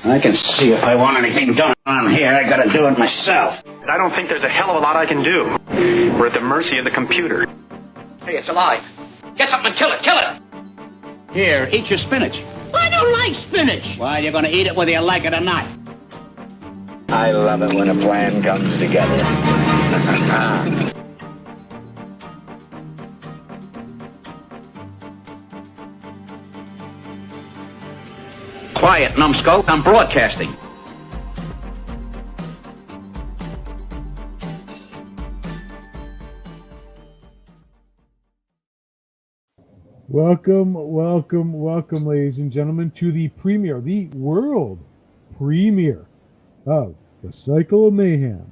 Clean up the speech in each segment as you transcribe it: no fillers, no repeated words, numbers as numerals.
I can see if I want anything done on here, I gotta do it myself. I don't think there's a hell of a lot I can do. We're at the mercy of the computer. Hey, it's alive. Get something and kill it, kill it! Here, eat your spinach. I don't like spinach. Well, you're gonna eat it whether you like it or not. I love it when a plan comes together. Quiet, numbskull. I'm broadcasting. Welcome, ladies and gentlemen, to the premiere, the world premiere of The Cycle of Mayhem,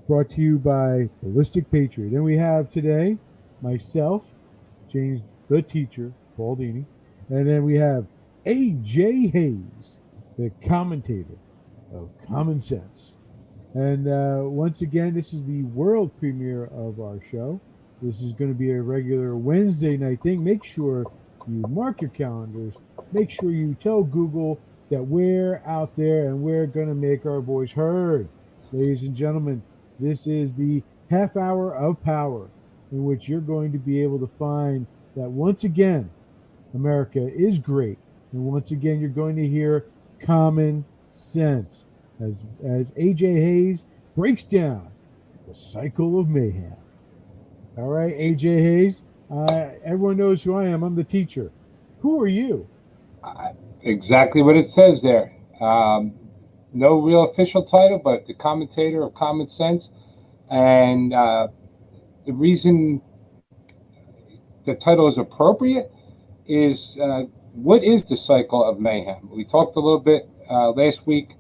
brought to you by Ballistic Patriot. And we have today myself, James the Teacher, Baldini, and then we have A.J. Hayes, the commentator of Common Sense. And once again, this is the world premiere of our show. This is going to be a regular Wednesday night thing. Make sure you mark your calendars. Make sure you tell Google that we're out there and we're going to make our voice heard. Ladies and gentlemen, this is the half hour of power in which you're going to be able to find that once again, America is great. And once again, you're going to hear common sense as A.J. Hayes breaks down the cycle of mayhem. All right, A.J. Hayes, everyone knows who I am. I'm the teacher. Who are you? Exactly what it says there. No real official title, but the commentator of Common Sense. And the reason the title is appropriate is what is the cycle of mayhem? We talked a little bit last week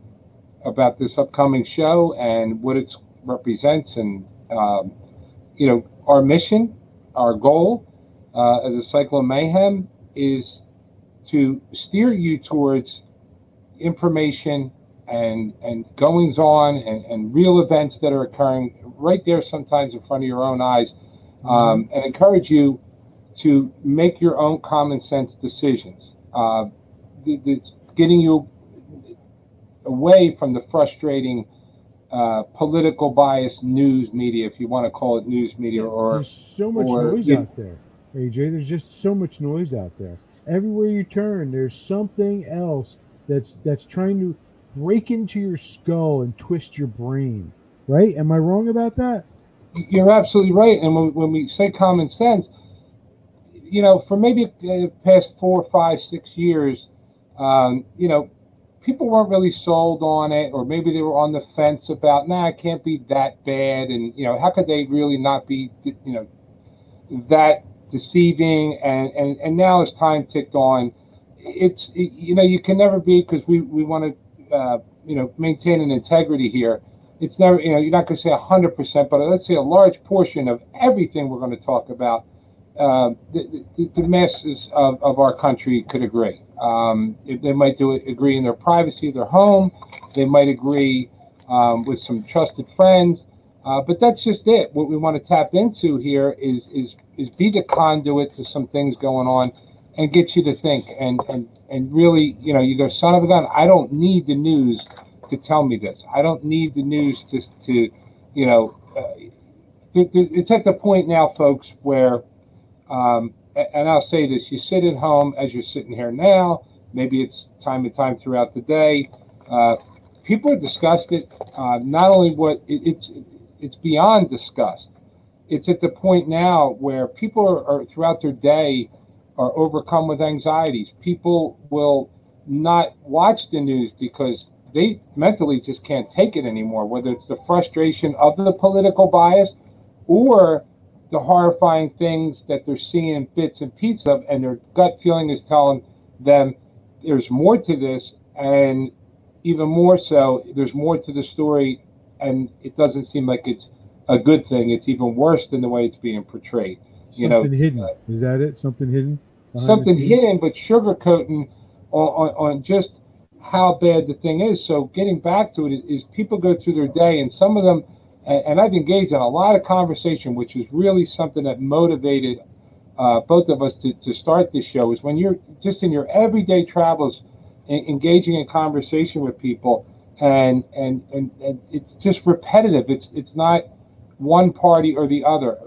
about this upcoming show and what it represents. And, our mission, our goal as a cycle of mayhem is to steer you towards information and goings on and real events that are occurring right there sometimes in front of your own eyes, and encourage you to make your own common sense decisions. It's getting you away from the frustrating political bias news media, if you want to call it news media. There's so much noise out there, AJ. There's just so much noise out there. Everywhere you turn, there's something else that's trying to break into your skull and twist your brain. Right? Am I wrong about that? You're absolutely right. And when we say common sense, for maybe the past 4, 5, 6 years, people weren't really sold on it, or maybe they were on the fence about, it can't be that bad. And, how could they really not be, that deceiving? And now as time ticked on, you can never be, because we want to, maintain an integrity here. It's never, you're not going to say 100%, but let's say a large portion of everything we're going to talk about, the masses of our country could agree. They might agree in their privacy of their home. They might agree with some trusted friends. But that's just it. What we want to tap into here is be the conduit to some things going on and get you to think. And really, you go, son of a gun, I don't need the news to tell me this. I don't need the news just to, it's at the point now, folks, where and I'll say this, you sit at home as you're sitting here now, maybe it's time to time throughout the day. People are disgusted, not only it's beyond disgust. It's at the point now where people are throughout their day are overcome with anxieties. People will not watch the news because they mentally just can't take it anymore, whether it's the frustration of the political bias or the horrifying things that they're seeing in bits and pieces of, and their gut feeling is telling them there's more to this, and even more so, there's more to the story, and it doesn't seem like it's a good thing. It's even worse than the way it's being portrayed. Something hidden. Is that it? Something hidden? Something hidden, but sugarcoating on just how bad the thing is. So getting back to it is people go through their day, and some of them, and I've engaged in a lot of conversation, which is really something that motivated both of us to start this show, is when you're just in your everyday travels engaging in conversation with people, and it's just repetitive. It's not one party or the other.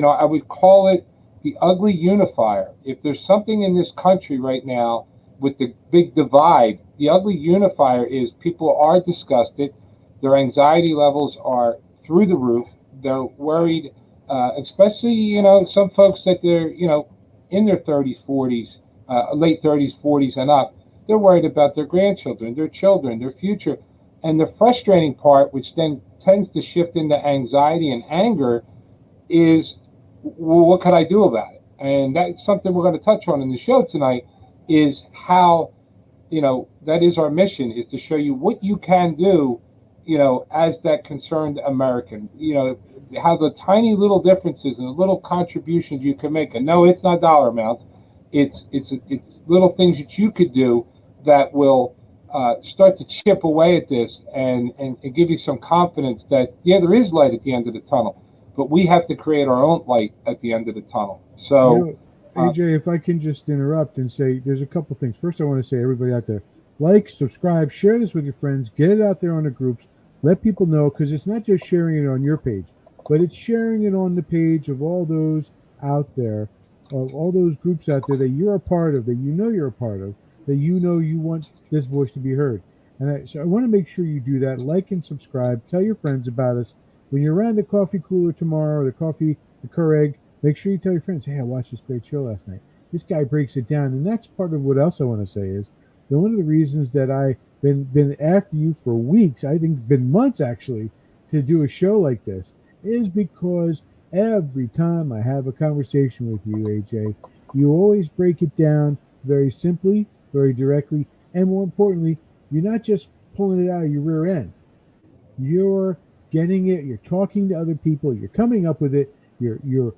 I would call it the ugly unifier. If there's something in this country right now with the big divide, the ugly unifier is people are disgusted. Their anxiety levels are through the roof. They're worried, especially, some folks that they're, in their 30s, 40s, late 30s, 40s and up. They're worried about their grandchildren, their children, their future. And the frustrating part, which then tends to shift into anxiety and anger, is, well, what could I do about it? And that's something we're going to touch on in the show tonight, is how, that is our mission, is to show you what you can do, as that concerned American, how the tiny little differences and the little contributions you can make. And no, it's not dollar amounts. It's little things that you could do that will start to chip away at this and give you some confidence that, yeah, there is light at the end of the tunnel, but we have to create our own light at the end of the tunnel. So, AJ, if I can just interrupt and say, there's a couple things. First, I want to say, everybody out there, like, subscribe, share this with your friends, get it out there on the groups, let people know, because it's not just sharing it on your page, but it's sharing it on the page of all those out there, of all those groups out there that you're a part of, that you're a part of, that you want this voice to be heard. And so I want to make sure you do that. Like and subscribe. Tell your friends about us. When you're around the coffee cooler tomorrow, or the Keurig, make sure you tell your friends, hey, I watched this great show last night. This guy breaks it down. And that's part of what else I want to say is that one of the reasons that I've been after you for weeks, I think been months actually, to do a show like this, is because every time I have a conversation with you, AJ, you always break it down very simply, very directly, and more importantly, you're not just pulling it out of your rear end. You're getting it, you're talking to other people, you're coming up with it, you're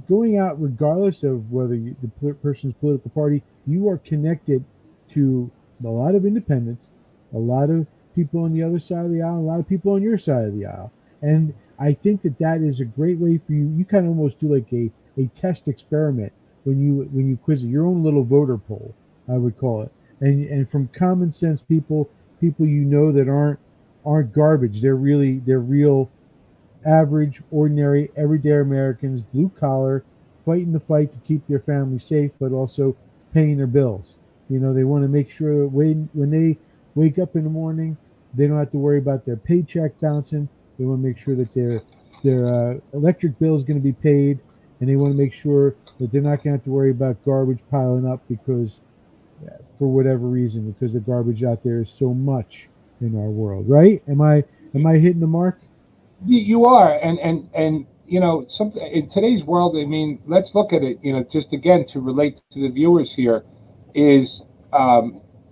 going out regardless of whether the person's political party, you are connected to a lot of independents, a lot of people on the other side of the aisle, a lot of people on your side of the aisle. And I think that is a great way for you. You kind of almost do like a test experiment when you quiz it, your own little voter poll, I would call it. And from common sense people that aren't garbage. They're real average, ordinary, everyday Americans, blue collar, fighting the fight to keep their family safe, but also paying their bills. They want to make sure that when they wake up in the morning, they don't have to worry about their paycheck bouncing. They want to make sure that their electric bill is going to be paid, and they want to make sure that they're not going to have to worry about garbage piling up because, for whatever reason, because the garbage out there is so much in our world. Right? Am I hitting the mark? You are, and something in today's world. I mean, let's look at it. Just again to relate to the viewers here, is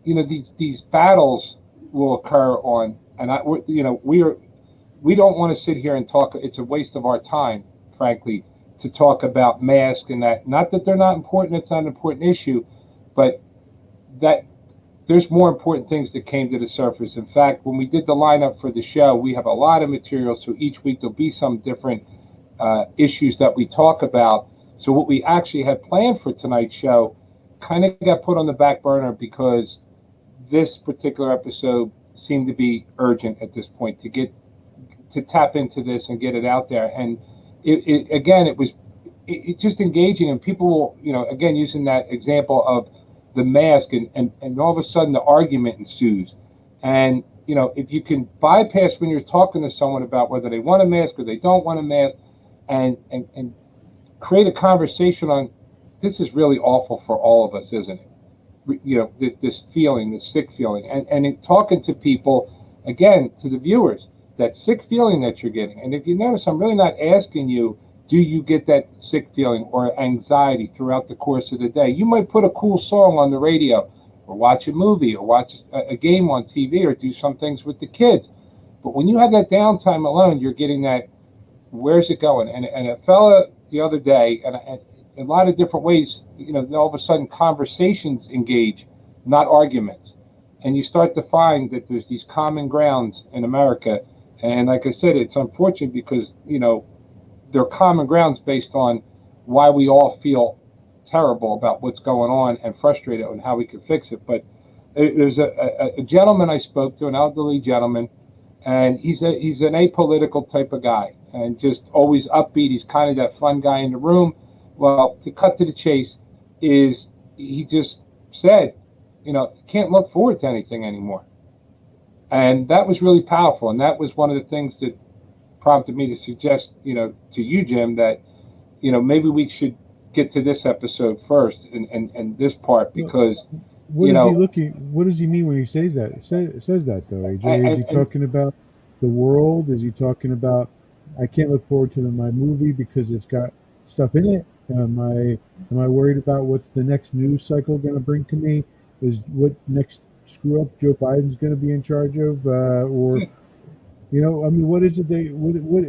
these battles will occur on, and we don't want to sit here and talk. It's a waste of our time, frankly, to talk about masks and that. Not that they're not important. It's not an important issue, but that there's more important things that came to the surface. In fact, when we did the lineup for the show, we have a lot of material. So each week there'll be some different issues that we talk about. So what we actually had planned for tonight's show kind of got put on the back burner because this particular episode seemed to be urgent at this point to tap into this and get it out there. And it was just engaging, and people, again, using that example of the mask, and all of a sudden the argument ensues. And if you can bypass when you're talking to someone about whether they want a mask or they don't want a mask, and create a conversation on, this is really awful for all of us, isn't it? This feeling, this sick feeling, and in talking to people, again, to the viewers, that sick feeling that you're getting. And if you notice, I'm really not asking you, do you get that sick feeling or anxiety throughout the course of the day? You might put a cool song on the radio, or watch a movie, or watch a game on TV, or do some things with the kids. But when you have that downtime alone, you're getting that, where's it going? And a fella the other day, and in a lot of different ways, all of a sudden conversations engage, not arguments. And you start to find that there's these common grounds in America. And like I said, it's unfortunate because, there are common grounds based on why we all feel terrible about what's going on and frustrated on how we can fix it. But There's a gentleman I spoke to, an elderly gentleman, and he's an apolitical type of guy, and just always upbeat. He's kind of that fun guy in the room. Well, to cut to the chase, is he just said, can't look forward to anything anymore, and that was really powerful. And that was one of the things that prompted me to suggest, to you, Jim, that maybe we should get to this episode first and this part, because. What does he mean when he says that? Says that though, AJ? Is he talking about the world? Is he talking about I can't look forward to my movie because it's got stuff in it? Am I worried about what's the next news cycle going to bring to me? Is what next screw up Joe Biden's going to be in charge of, or what is it?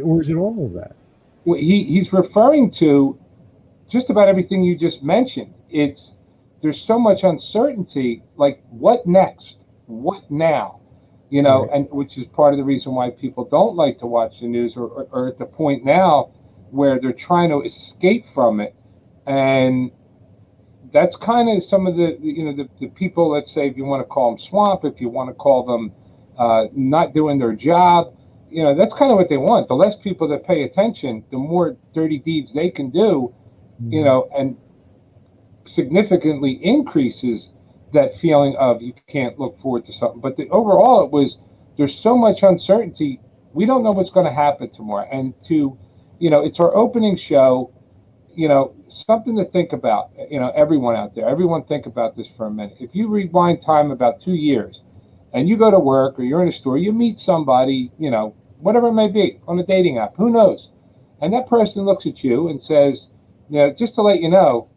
Or is it all of that? Well, he's referring to just about everything you just mentioned. There's so much uncertainty, like what next? What now? Right. And which is part of the reason why people don't like to watch the news, or at the point now where they're trying to escape from it. And that's kind of some of the people, let's say, if you want to call them swamp, if you want to call them not doing their job, that's kind of what they want. The less people that pay attention, the more dirty deeds they can do, and significantly increases that feeling of you can't look forward to something. But overall, there's so much uncertainty. We don't know what's going to happen tomorrow. And it's our opening show, something to think about, everyone out there, everyone think about this for a minute. If you rewind time about 2 years and you go to work or you're in a store, you meet somebody, whatever it may be, on a dating app, who knows? And that person looks at you and says, just to let you know,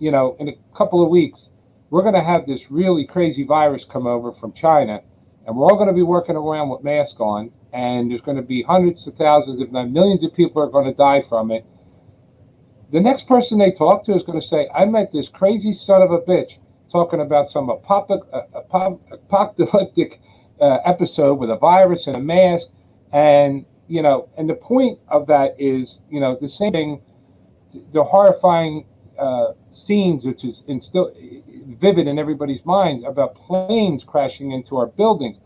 in a couple of weeks, we're going to have this really crazy virus come over from China, and we're all going to be working around with masks on, and there's going to be hundreds of thousands, if not millions of people are going to die from it. The next person they talk to is going to say, I met this crazy son of a bitch talking about some apocalyptic episode with a virus and a mask, and, and the point of that is, the same thing, the horrifying scenes, which is still vivid in everybody's mind, about planes crashing into our buildings.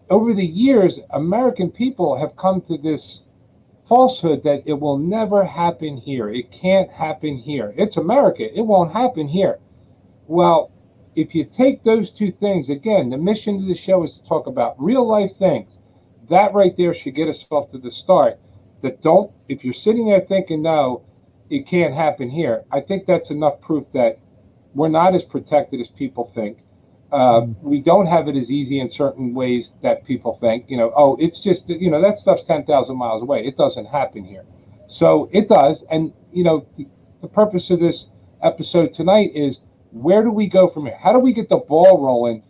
Over the years, American people have come to this falsehood that it will never happen here. It can't happen here. It's America. It won't happen here. Well, if you take those two things, again, the mission of the show is to talk about real life things. That right there should get us off to the start. If you're sitting there thinking, no, it can't happen here, I think that's enough proof that we're not as protected as people think. We don't have it as easy in certain ways that people think. It's just, that stuff's 10,000 miles away. It doesn't happen here. So it does. And, the purpose of this episode tonight is, where do we go from here? How do we get the ball rolling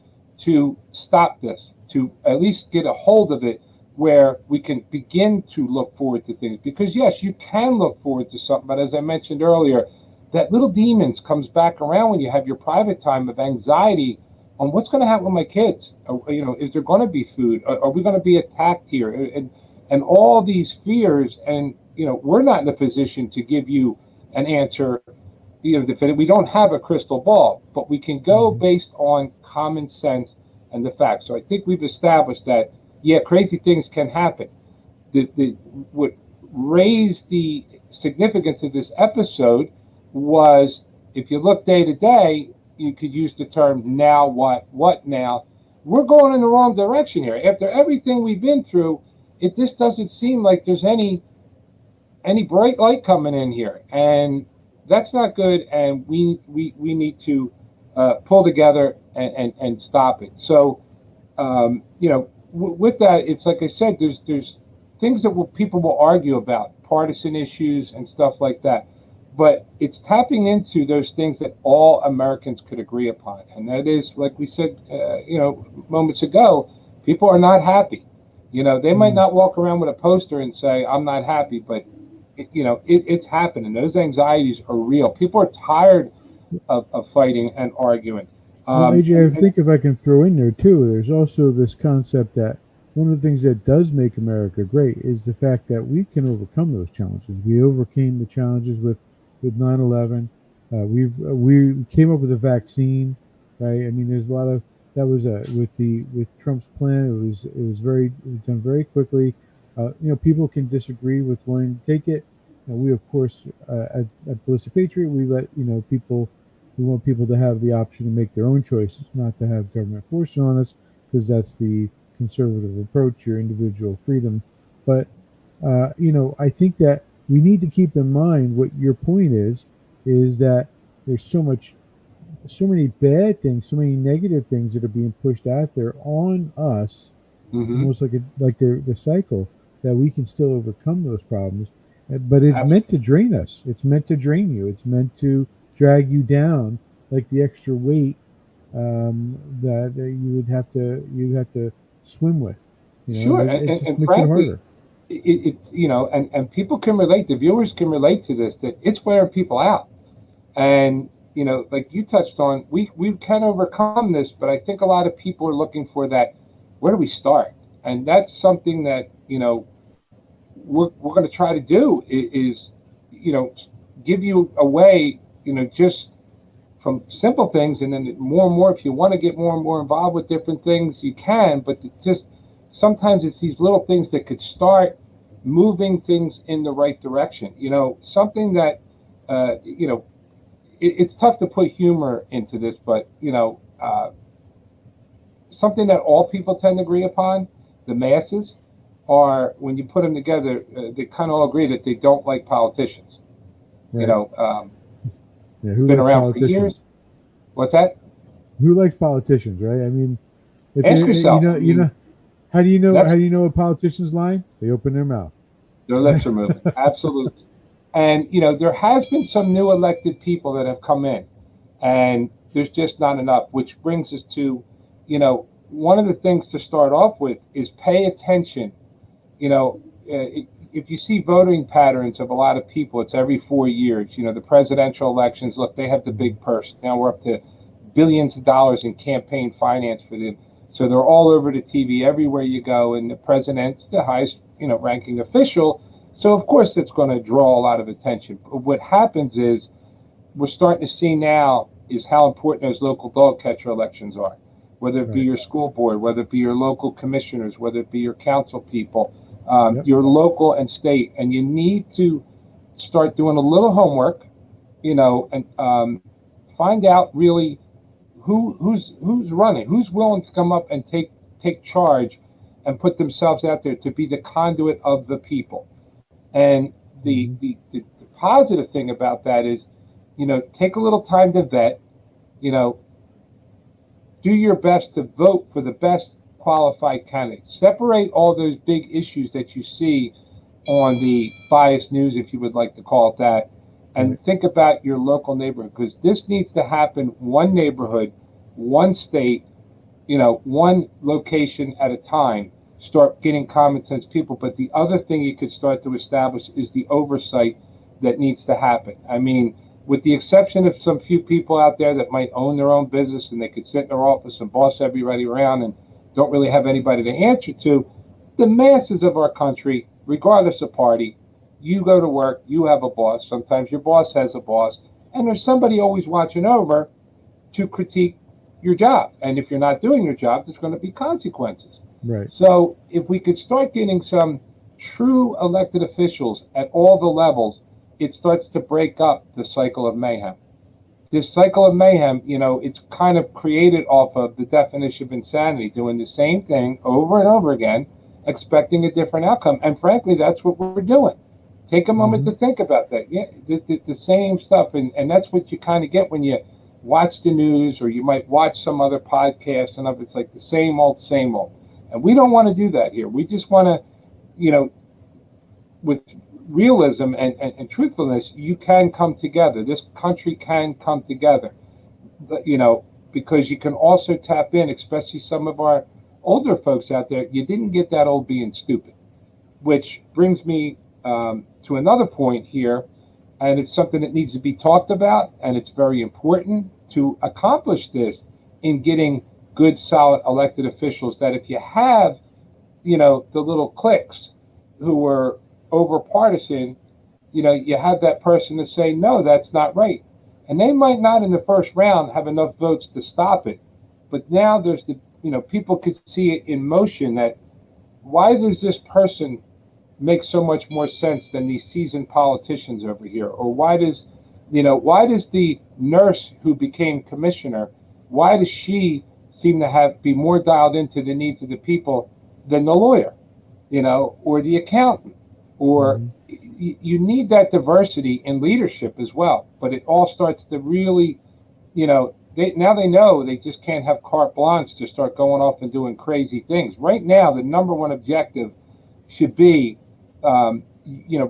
to stop this, to at least get a hold of it, where we can begin to look forward to things? Because yes, you can look forward to something, but as I mentioned earlier, that little demons comes back around when you have your private time of anxiety on what's going to happen with my kids. Is there going to be food? Are we going to be attacked here? And all these fears, and we're not in a position to give you an answer. We don't have a crystal ball, but we can go based on common sense and the facts. So I think we've established that, yeah, crazy things can happen. What raised the significance of this episode was, if you look day to day, you could use the term now what now. We're going in the wrong direction here. After everything we've been through, it just doesn't seem like there's any bright light coming in here, and that's not good. And we need to pull together and stop it. So with that, it's like I said, there's things that people will argue about, partisan issues and stuff like that. But it's tapping into those things that all Americans could agree upon. And that is, like we said, moments ago, people are not happy. They might not walk around with a poster and say, I'm not happy, but it's happening. Those anxieties are real. People are tired of fighting and arguing. AJ, I think if I can throw in there too, there's also this concept that one of the things that does make America great is the fact that we can overcome those challenges. We overcame the challenges with 9/11. We came up with a vaccine, right? I mean, there's a lot of with Trump's plan. It was done very quickly. People can disagree with wanting to take it. We of course at Ballistic Patriot we let people. We want people to have the option to make their own choices, not to have government force it on us, because that's the conservative approach, your individual freedom. But I think that we need to keep in mind what your point is that there's so many bad things, so many negative things that are being pushed out there on us, almost like the cycle, that we can still overcome those problems. But it's meant to drain us. It's meant to drain you. It's meant to drag you down, like the extra weight that you'd have to swim with. Sure, it just and makes frankly, it harder. And people can relate. The viewers can relate to this. That it's wearing people out, and like you touched on, we can overcome this. But I think a lot of people are looking for that. Where do we start? And that's something that we're going to try to do is give you a way, just from simple things, and then more and more, if you want to get more and more involved with different things, you can, but just sometimes it's these little things that could start moving things in the right direction. Something that, it's tough to put humor into this, but, something that all people tend to agree upon, the masses, are when you put them together, they kind of all agree that they don't like politicians. Right. Who been around for years. What's that? Who likes politicians, right? I mean, ask yourself. How do you know a politician's lying? They open their mouth. Their lips are moving. Absolutely. And there has been some new elected people that have come in, and there's just not enough. Which brings us to, one of the things to start off with is pay attention. If you see voting patterns of a lot of people, it's every 4 years. The presidential elections, look, they have the big purse. Now we're up to billions of dollars in campaign finance for them. So they're all over the TV everywhere you go, and the president's the highest, ranking official. So of course it's going to draw a lot of attention. But what happens is we're starting to see now is how important those local dog catcher elections are, whether it be your school board, whether it be your local commissioners, whether it be your council people. Your local and state, and you need to start doing a little homework, and find out really who's running, who's willing to come up and take charge and put themselves out there to be the conduit of the people. And the positive thing about that is, take a little time to vet, do your best to vote for the best qualified candidates. Separate all those big issues that you see on the biased news, if you would like to call it that, and think about your local neighborhood, because this needs to happen one neighborhood, one state, one location at a time. Start getting common sense people. But the other thing you could start to establish is the oversight that needs to happen. I mean, with the exception of some few people out there that might own their own business and they could sit in their office and boss everybody around and don't really have anybody to answer to, the masses of our country, regardless of party, you go to work, you have a boss, sometimes your boss has a boss, and there's somebody always watching over to critique your job. And if you're not doing your job, there's going to be consequences. Right. So if we could start getting some true elected officials at all the levels, it starts to break up the cycle of mayhem. This cycle of mayhem, it's kind of created off of the definition of insanity, doing the same thing over and over again, expecting a different outcome. And frankly, that's what we're doing. Take a moment to think about that. Yeah, the same stuff. And that's what you kind of get when you watch the news, or you might watch some other podcast, and it's like the same old, same old. And we don't want to do that here. We just want to, with realism and truthfulness, you can come together. This country can come together, because you can also tap in, especially some of our older folks out there. You didn't get that old being stupid, which brings me to another point here, and it's something that needs to be talked about, and it's very important to accomplish this in getting good, solid elected officials, that if you have, the little cliques who are over partisan, you have that person to say, no, that's not right. And they might not in the first round have enough votes to stop it, But now there's people could see it in motion that why does this person make so much more sense than these seasoned politicians over here? Or why does the nurse who became commissioner, why does she seem to be more dialed into the needs of the people than the lawyer, or the accountant? Or you need that diversity in leadership as well. But it all starts to really, they know they just can't have carte blanche to start going off and doing crazy things. Right now, the number one objective should be,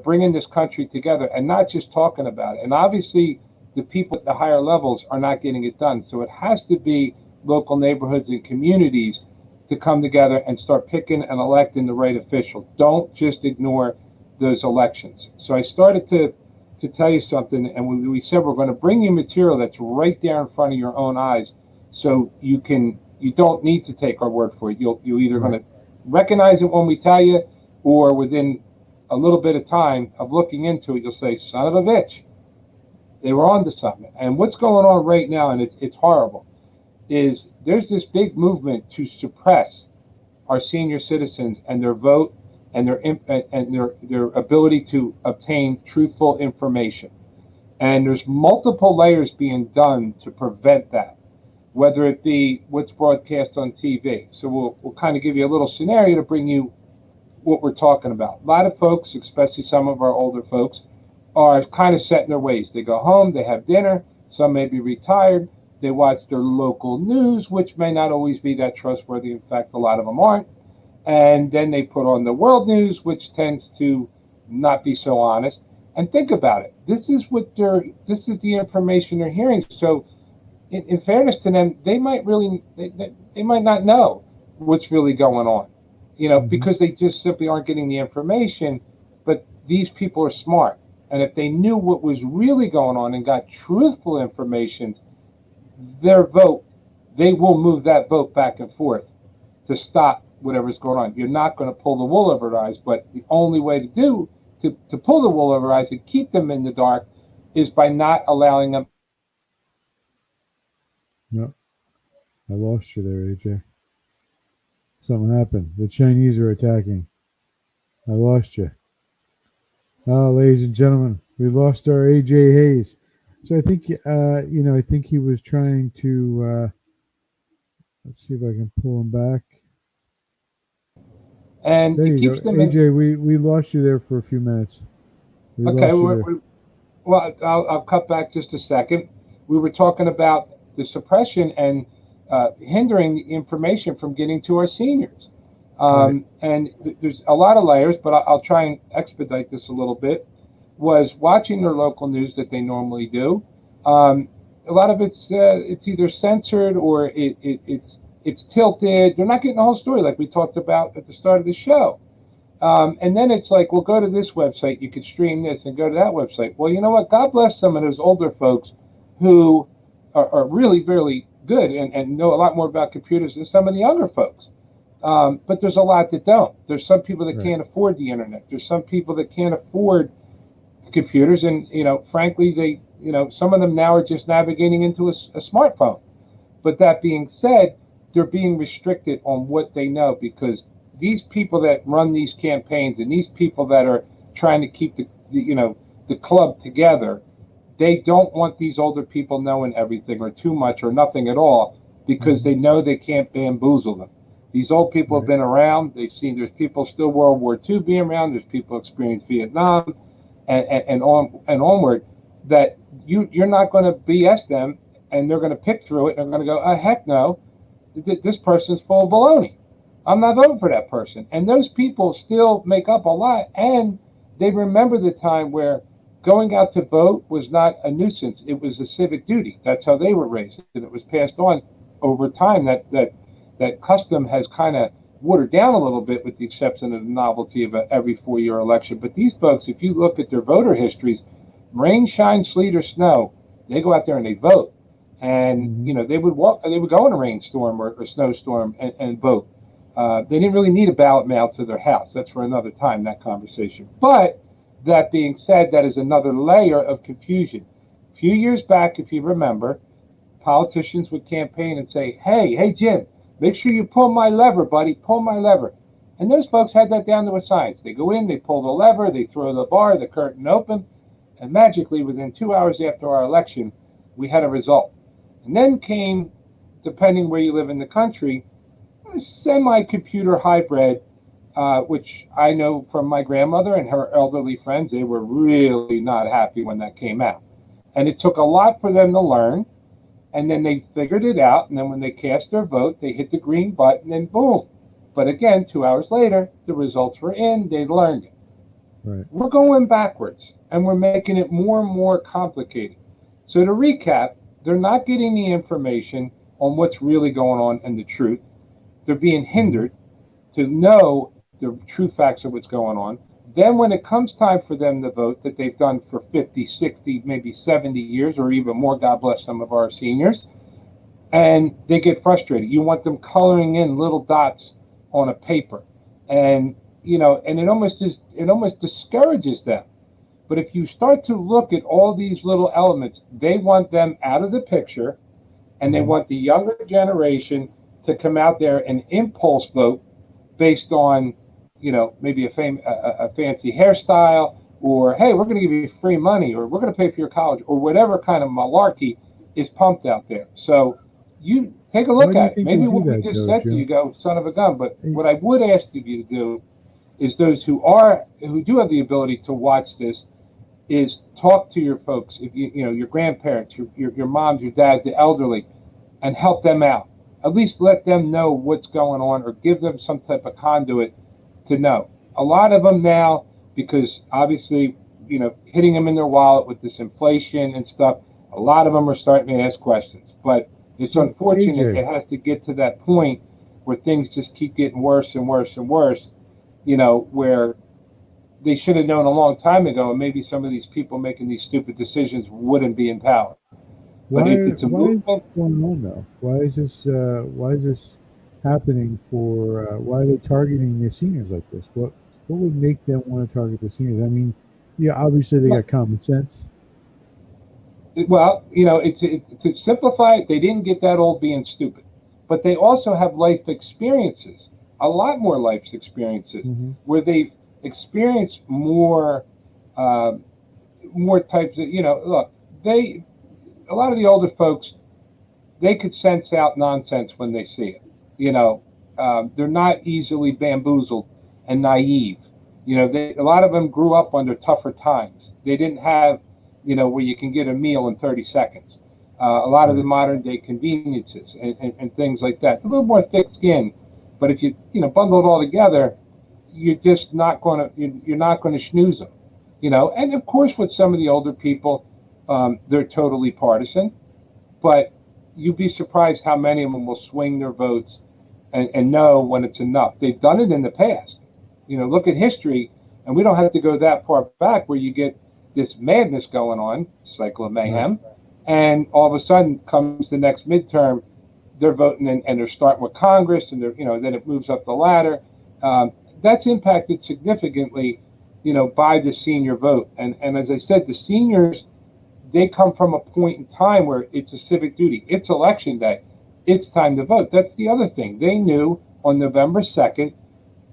bringing this country together and not just talking about it. And obviously, the people at the higher levels are not getting it done. So it has to be local neighborhoods and communities to come together and start picking and electing the right official. Don't just ignore those elections. So I started to tell you something, and we said we're going to bring you material that's right there in front of your own eyes, so you don't need to take our word for it. You're either going to recognize it when we tell you, or within a little bit of time of looking into it, you'll say, son of a bitch, they were onto something. And what's going on right now, and it's horrible, is there's this big movement to suppress our senior citizens and their vote and their ability to obtain truthful information. And there's multiple layers being done to prevent that, whether it be what's broadcast on TV. So we'll kind of give you a little scenario to bring you what we're talking about. A lot of folks, especially some of our older folks, are kind of set in their ways. They go home, they have dinner, some may be retired, they watch their local news, which may not always be that trustworthy. In fact, a lot of them aren't. And then they put on the world news, which tends to not be so honest. And think about it. This is the information they're hearing. So in fairness to them, they might not know what's really going on, because they just simply aren't getting the information. But these people are smart. And if they knew what was really going on and got truthful information, their vote, they will move that vote back and forth to stop whatever's going on. You're not going to pull the wool over their eyes, but the only way to pull the wool over their eyes and keep them in the dark is by not allowing them. No, I lost you there, AJ. Something happened. The Chinese are attacking. I lost you. Oh, ladies and gentlemen, we lost our AJ Hayes. So I think, I think he was trying to, let's see if I can pull him back. And there it you keeps go. them AJ, we lost you there for a few minutes. Okay, well, I'll cut back just a second. We were talking about the suppression and hindering the information from getting to our seniors. Right. And there's a lot of layers, but I'll try and expedite this a little bit. Was watching their local news that they normally do. A lot of it's either censored or it's tilted. They're not getting the whole story like we talked about at the start of the show. And then it's like, well, go to this website. You could stream this and go to that website. Well, you know what? God bless some of those older folks who are really, really good and know a lot more about computers than some of the younger folks. But there's a lot that don't. There's some people that can't afford the internet. There's some people that can't afford computers. And, frankly, some of them now are just navigating into a smartphone. But that being said, they're being restricted on what they know, because these people that run these campaigns and these people that are trying to keep the club together, they don't want these older people knowing everything or too much or nothing at all, because they know they can't bamboozle them. These old people have been around. They've seen there's people still World War II being around. There's people experienced Vietnam and onward, that you're not going to BS them, and they're going to pick through it. And they're going to go, oh, heck no, this person's full of baloney. I'm not voting for that person. And those people still make up a lot, and they remember the time where going out to vote was not a nuisance. It was a civic duty. That's how they were raised, and it was passed on over time. That custom has kind of watered down a little bit, with the exception of the novelty of every 4-year election. But these folks, if you look at their voter histories, rain, shine, sleet, or snow, they go out there and they vote. And they would go in a rainstorm or snowstorm and vote. They didn't really need a ballot mailed to their house. That's for another time, that conversation. But that being said, that is another layer of confusion. A few years back, if you remember, politicians would campaign and say, hey, Jim, make sure you pull my lever, buddy, pull my lever. And those folks had that down to a science. They go in, they pull the lever, they throw the bar, the curtain open, and magically within 2 hours after our election, we had a result. And then came, depending where you live in the country, a semi-computer hybrid, which I know from my grandmother and her elderly friends, they were really not happy when that came out. And it took a lot for them to learn, and then they figured it out, and then when they cast their vote, they hit the green button, and boom. But again, 2 hours later, the results were in, they learned it. Right. We're going backwards, and we're making it more and more complicated. So to recap, they're not getting the information on what's really going on and the truth. They're being hindered to know the true facts of what's going on. Then when it comes time for them to vote, that they've done for 50, 60, maybe 70 years, or even more, God bless some of our seniors, and they get frustrated. You want them coloring in little dots on a paper, and and it almost discourages them. But if you start to look at all these little elements, they want them out of the picture, and they want the younger generation to come out there and impulse vote based on maybe a fancy hairstyle, or hey, we're going to give you free money, or we're going to pay for your college, or whatever kind of malarkey is pumped out there. So you take a look at it. Maybe what we just said to you, go son of a gun. But what I would ask you to do is those who do have the ability to watch this, is talk to your folks, if your grandparents, your moms, your dads, the elderly, and help them out. At least let them know what's going on, or give them some type of conduit to know. A lot of them now, because obviously, hitting them in their wallet with this inflation and stuff, a lot of them are starting to ask questions. But it's unfortunate it has to get to that point where things just keep getting worse and worse and worse, where they should have known a long time ago, and maybe some of these people making these stupid decisions wouldn't be in power. But it's a movement. Why is this going on though? Why is this happening why are they targeting the seniors like this? What would make them want to target the seniors? I mean, obviously they got common sense. Well, to simplify it, they didn't get that old being stupid, but they also have life experiences, a lot more life experiences, where they've experienced more types of, look, a lot of the older folks, they could sense out nonsense when they see it. They're not easily bamboozled and naive. A lot of them grew up under tougher times. They didn't have, where you can get a meal in 30 seconds. A lot of the modern day conveniences and things like that. A little more thick skin, but if you bundle it all together, you're just not going to you're not going to snooze them. And of course, with some of the older people, they're totally partisan, but you'd be surprised how many of them will swing their votes and know when it's enough. They've done it in the past. Look at history, and we don't have to go that far back where you get this madness going on, cycle of mayhem, and all of a sudden comes the next midterm, they're voting and they're starting with Congress, and then it moves up the ladder. That's impacted significantly, by the senior vote. And as I said, the seniors, they come from a point in time where it's a civic duty. It's election day. It's time to vote. That's the other thing. They knew on November 2nd,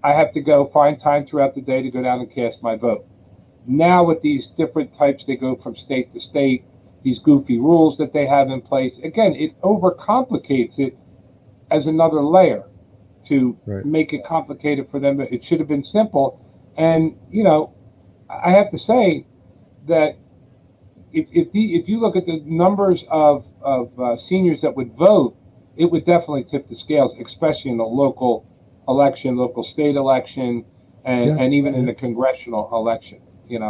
I have to go find time throughout the day to go down and cast my vote. Now with these different types, they go from state to state, these goofy rules that they have in place. Again, it overcomplicates it as another layer to make it complicated for them. It should have been simple. And, I have to say that if you look at the numbers of seniors that would vote, it would definitely tip the scales, especially in the local election, local state election, and even in the congressional election. And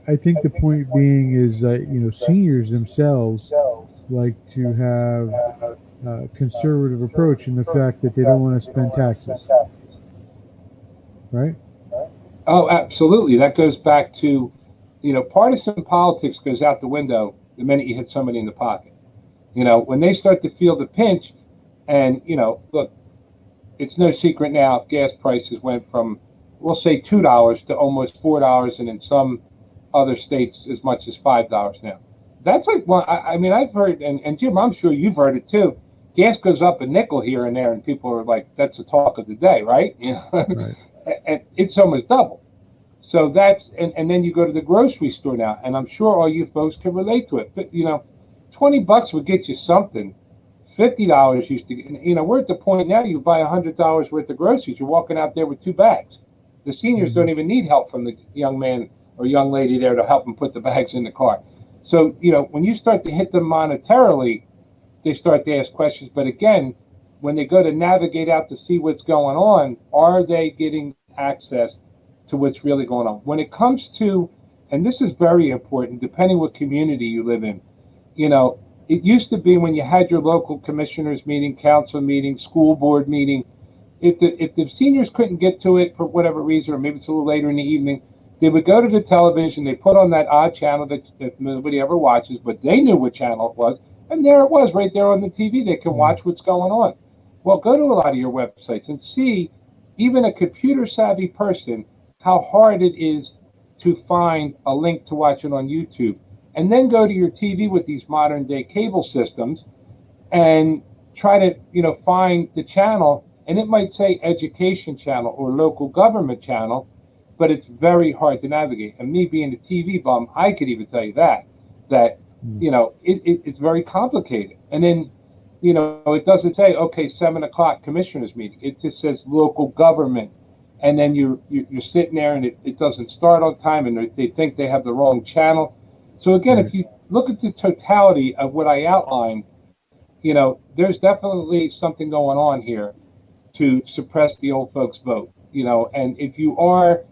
I think the point being is that seniors themselves like to have a conservative approach in the fact that they don't want to spend taxes, right? Oh, absolutely. That goes back to partisan politics goes out the window the minute you hit somebody in the pocket. When they start to feel the pinch, and look, it's no secret now, gas prices went from, we'll say, $2 to almost $4, and in some other states as much as $5 now. That's like one. I mean, I've heard, and Jim, I'm sure you've heard it too. Gas goes up a nickel here and there, and people are like, "That's the talk of the day," right? You know, Right. and it's almost double. So that's, and then you go to the grocery store now, and I'm sure all you folks can relate to it. But $20 would get you something. $50 used to, we're at the point now you buy $100 worth of groceries. You're walking out there with 2 bags. The seniors don't even need help from the young man or young lady there to help them put the bags in the car. So, when you start to hit them monetarily, they start to ask questions. But again, when they go to navigate out to see what's going on, are they getting access to what's really going on? When it comes to, and this is very important, depending what community you live in, it used to be when you had your local commissioners meeting, council meeting, school board meeting, if the seniors couldn't get to it for whatever reason, or maybe it's a little later in the evening, they would go to the television, they put on that odd channel that nobody ever watches, but they knew what channel it was, and there it was right there on the TV. They can watch what's going on. Well, go to a lot of your websites and see, even a computer-savvy person, how hard it is to find a link to watch it on YouTube. And then go to your TV with these modern-day cable systems and try to, find the channel, and it might say education channel or local government channel, but it's very hard to navigate. And me being a TV bum, I could even tell you that it's very complicated. And then, it doesn't say, okay, 7 o'clock commissioners meeting. It just says local government. And then you're sitting there and it doesn't start on time, and they think they have the wrong channel. So again, if you look at the totality of what I outlined, there's definitely something going on here to suppress the old folks' vote. And if you are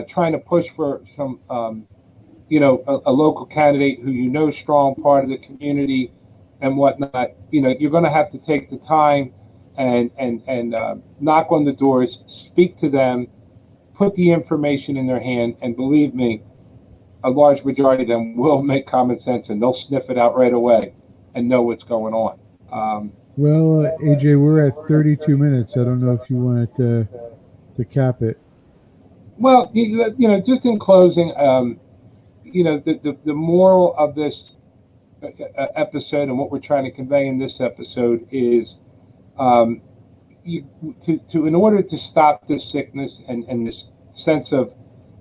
trying to push for some, a local candidate who strong part of the community and whatnot, you're going to have to take the time and knock on the doors, speak to them, put the information in their hand, and believe me, a large majority of them will make common sense, and they'll sniff it out right away and know what's going on. Well, AJ, we're at 32 minutes. I don't know if you wanted to cap it. Well, just in closing, the moral of this episode and what we're trying to convey in this episode is in order to stop this sickness and this sense of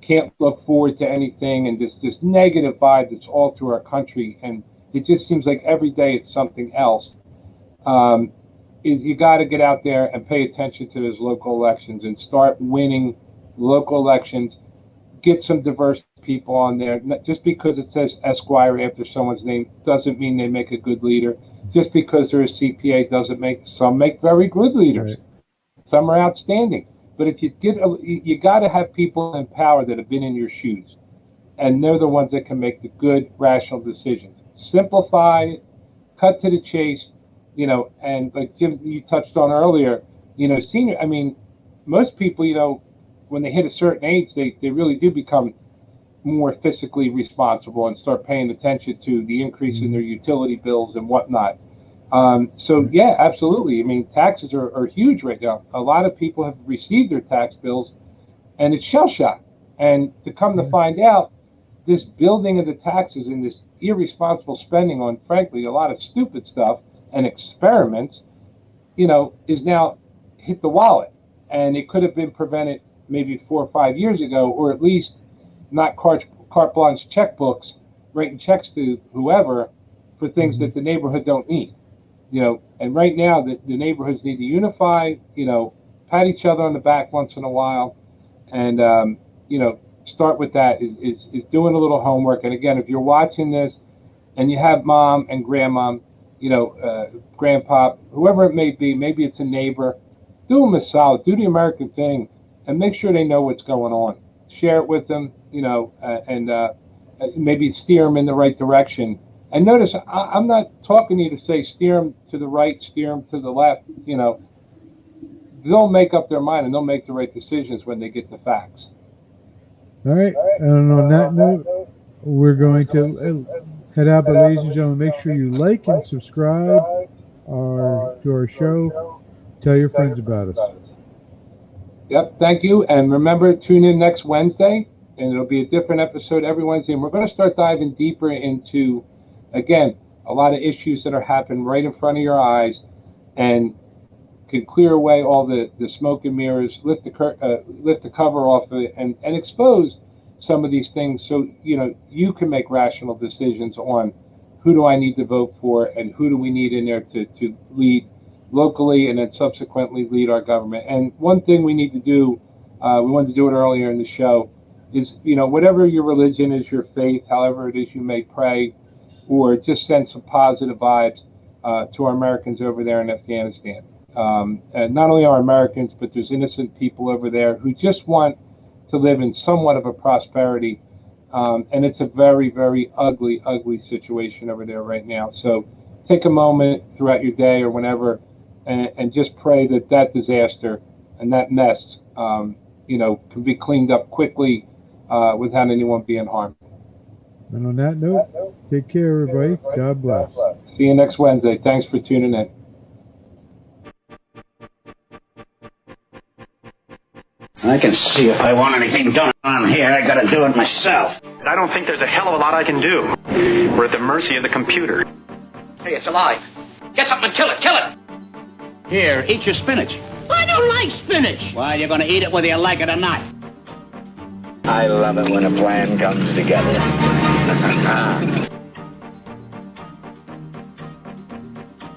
can't look forward to anything and this negative vibe that's all through our country, and it just seems like every day it's something else, is you got to get out there and pay attention to those local elections and start winning local elections. Get some diverse people on there. Just because it says Esquire after someone's name doesn't mean they make a good leader. Just because they're a CPA doesn't make some make very good leaders. Right. Some are outstanding. But if you got to have people in power that have been in your shoes, and they're the ones that can make the good, rational decisions. Simplify, cut to the chase, and like Jim, you touched on earlier, senior. I mean, most people, when they hit a certain age, they really do become more fiscally responsible and start paying attention to the increase in their utility bills and whatnot. So yeah, absolutely. I mean, taxes are huge right now. A lot of people have received their tax bills, and it's shell shock. And to come to find out, this building of the taxes and this irresponsible spending on, frankly, a lot of stupid stuff and experiments, is now hit the wallet. And it could have been prevented maybe 4 or 5 years ago, or at least not carte blanche checkbooks, writing checks to whoever for things that the neighborhood don't need. And right now the neighborhoods need to unify, pat each other on the back once in a while, and start with that is doing a little homework. And again, if you're watching this and you have mom and grandma, grandpa, whoever it may be, maybe it's a neighbor, do them a solid, do the American thing, and make sure they know what's going on. Share it with them, and maybe steer them in the right direction. And notice, I'm not talking to you to say steer them to the right, steer them to the left. They'll make up their mind and they'll make the right decisions when they get the facts. All right. And on that note, we're going to head out. But ladies and gentlemen, make sure you like and subscribe to our show. Tell your friends about us. Yep, thank you. And remember, tune in next Wednesday, and it'll be a different episode every Wednesday. And we're going to start diving deeper into again, a lot of issues that are happening right in front of your eyes, and can clear away all the smoke and mirrors, lift the cover off of it, and expose some of these things, so you can make rational decisions on who do I need to vote for and who do we need in there to lead locally and then subsequently lead our government. And one thing we need to do, we wanted to do it earlier in the show, is whatever your religion is, your faith, however it is you may pray, or just send some positive vibes to our Americans over there in Afghanistan. And not only our Americans, but there's innocent people over there who just want to live in somewhat of a prosperity. And it's a very, very ugly, ugly situation over there right now. So take a moment throughout your day or whenever and just pray that disaster and that mess, can be cleaned up quickly without anyone being harmed. And on that note, take care, everybody. God bless. See you next Wednesday. Thanks for tuning in. I can see if I want anything done on here, I gotta do it myself. I don't think there's a hell of a lot I can do. We're at the mercy of the computer. Hey, it's alive. Get something and kill it, kill it! Here, eat your spinach. I don't like spinach. Well, you're gonna eat it whether you like it or not. I love it when a plan comes together.